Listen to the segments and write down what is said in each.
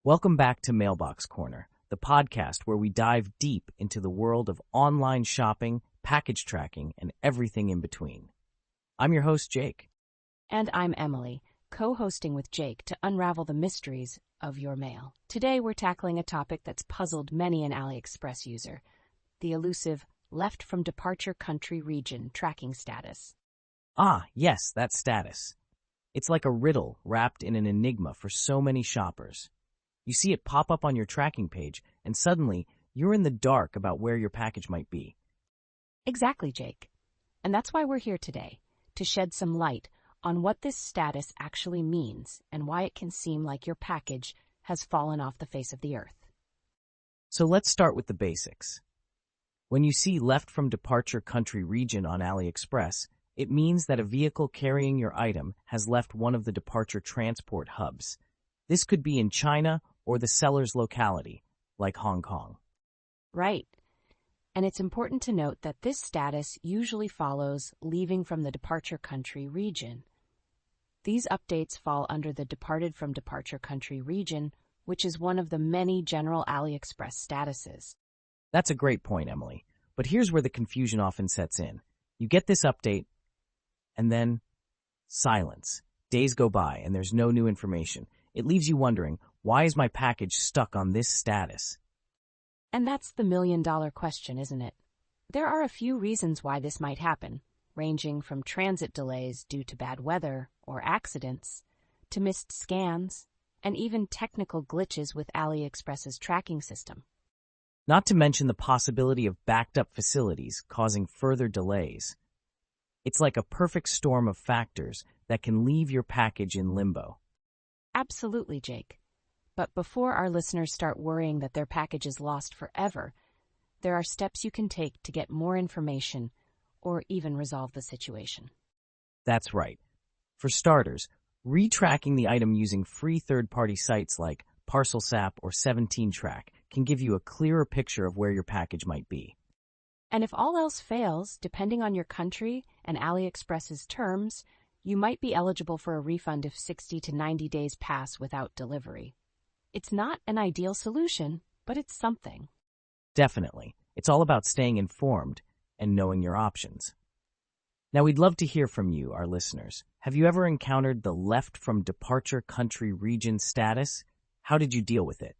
Welcome back to Mailbox Corner, the podcast where we dive deep into the world of online shopping, package tracking, and everything in between. I'm your host, Jake. And I'm Emily, co-hosting with Jake to unravel the mysteries of your mail. Today we're tackling a topic that's puzzled many an AliExpress user, the elusive left from departure country region tracking status. Ah, yes, that status. It's like a riddle wrapped in an enigma for so many shoppers. You see it pop up on your tracking page, and suddenly you're in the dark about where your package might be. Exactly, Jake. And that's why we're here today, to shed some light on what this status actually means and why it can seem like your package has fallen off the face of the earth. So let's start with the basics. When you see left from departure country region on AliExpress, it means that a vehicle carrying your item has left one of the departure transport hubs. This could be in China or the seller's locality, like Hong Kong. Right. And it's important to note that this status usually follows leaving from the departure country region. These updates fall under the departed from departure country region, which is one of the many general AliExpress statuses. That's a great point, Emily. But here's where the confusion often sets in. You get this update, and then silence. Days go by, and there's no new information. It leaves you wondering, why is my package stuck on this status? And that's the million-dollar question, isn't it? There are a few reasons why this might happen, ranging from transit delays due to bad weather or accidents, to missed scans, and even technical glitches with AliExpress's tracking system. Not to mention the possibility of backed-up facilities causing further delays. It's like a perfect storm of factors that can leave your package in limbo. Absolutely, Jake. But before our listeners start worrying that their package is lost forever, there are steps you can take to get more information or even resolve the situation. That's right. For starters, retracking the item using free third-party sites like ParcelSap or 17Track can give you a clearer picture of where your package might be. And if all else fails, depending on your country and AliExpress's terms, you might be eligible for a refund if 60 to 90 days pass without delivery. It's not an ideal solution, but it's something. Definitely. It's all about staying informed and knowing your options. Now, we'd love to hear from you, our listeners. Have you ever encountered the left from departure country region status? How did you deal with it?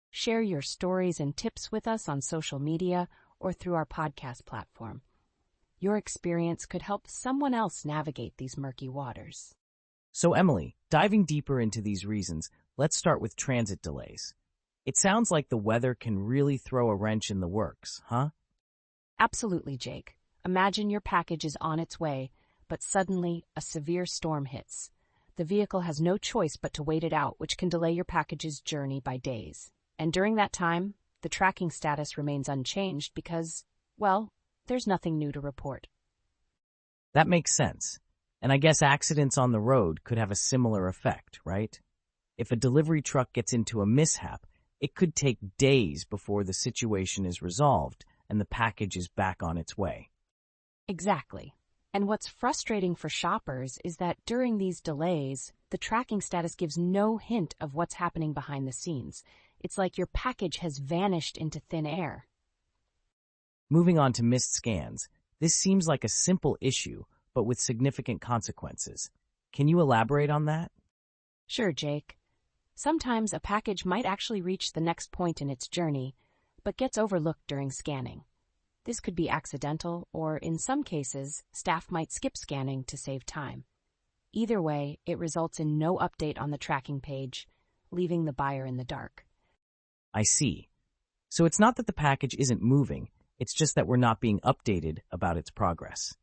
Share your stories and tips with us on social media or through our podcast platform. Your experience could help someone else navigate these murky waters. So, Emily, diving deeper into these reasons, let's start with transit delays. It sounds like the weather can really throw a wrench in the works, huh? Absolutely, Jake. Imagine your package is on its way, but suddenly a severe storm hits. The vehicle has no choice but to wait it out, which can delay your package's journey by days. And during that time, the tracking status remains unchanged because, well, there's nothing new to report. That makes sense. And I guess accidents on the road could have a similar effect, right? If a delivery truck gets into a mishap, it could take days before the situation is resolved and the package is back on its way. Exactly. And what's frustrating for shoppers is that during these delays, the tracking status gives no hint of what's happening behind the scenes. It's like your package has vanished into thin air. Moving on to missed scans, this seems like a simple issue, but with significant consequences. Can you elaborate on that? Sure, Jake. Sometimes a package might actually reach the next point in its journey, but gets overlooked during scanning. This could be accidental, or in some cases, staff might skip scanning to save time. Either way, it results in no update on the tracking page, leaving the buyer in the dark. I see. So it's not that the package isn't moving, it's just that we're not being updated about its progress.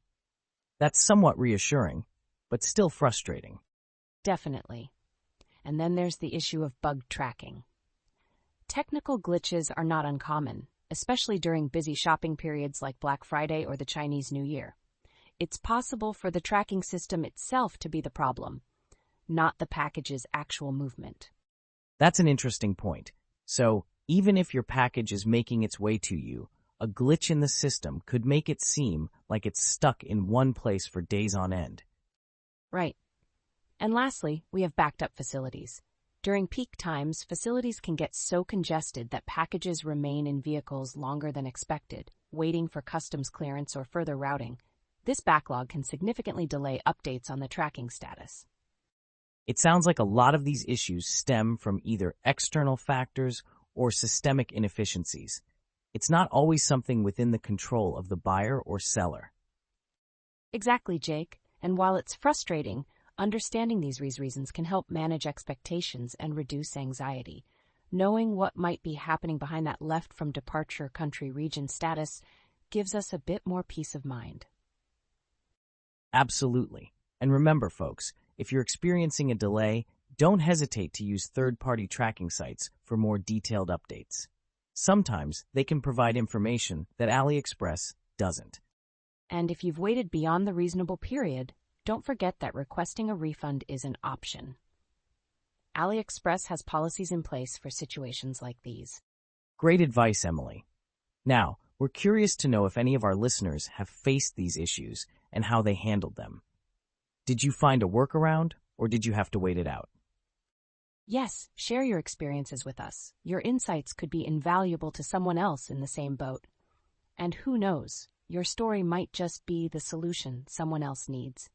That's somewhat reassuring, but still frustrating. Definitely. And then there's the issue of bug tracking. Technical glitches are not uncommon, especially during busy shopping periods like Black Friday or the Chinese New Year. It's possible for the tracking system itself to be the problem, not the package's actual movement. That's an interesting point. So, even if your package is making its way to you, a glitch in the system could make it seem like it's stuck in one place for days on end. Right. And lastly, we have backed up facilities. During peak times, facilities can get so congested that packages remain in vehicles longer than expected, waiting for customs clearance or further routing. This backlog can significantly delay updates on the tracking status. It sounds like a lot of these issues stem from either external factors or systemic inefficiencies. It's not always something within the control of the buyer or seller. Exactly, Jake. And while it's frustrating, understanding these reasons can help manage expectations and reduce anxiety. Knowing what might be happening behind that left from departure country region status gives us a bit more peace of mind. Absolutely. And remember, folks, if you're experiencing a delay, don't hesitate to use third-party tracking sites for more detailed updates. Sometimes they can provide information that AliExpress doesn't. And if you've waited beyond the reasonable period, don't forget that requesting a refund is an option. AliExpress has policies in place for situations like these. Great advice, Emily. Now, we're curious to know if any of our listeners have faced these issues and how they handled them. Did you find a workaround, or did you have to wait it out? Yes, share your experiences with us. Your insights could be invaluable to someone else in the same boat. And who knows, your story might just be the solution someone else needs.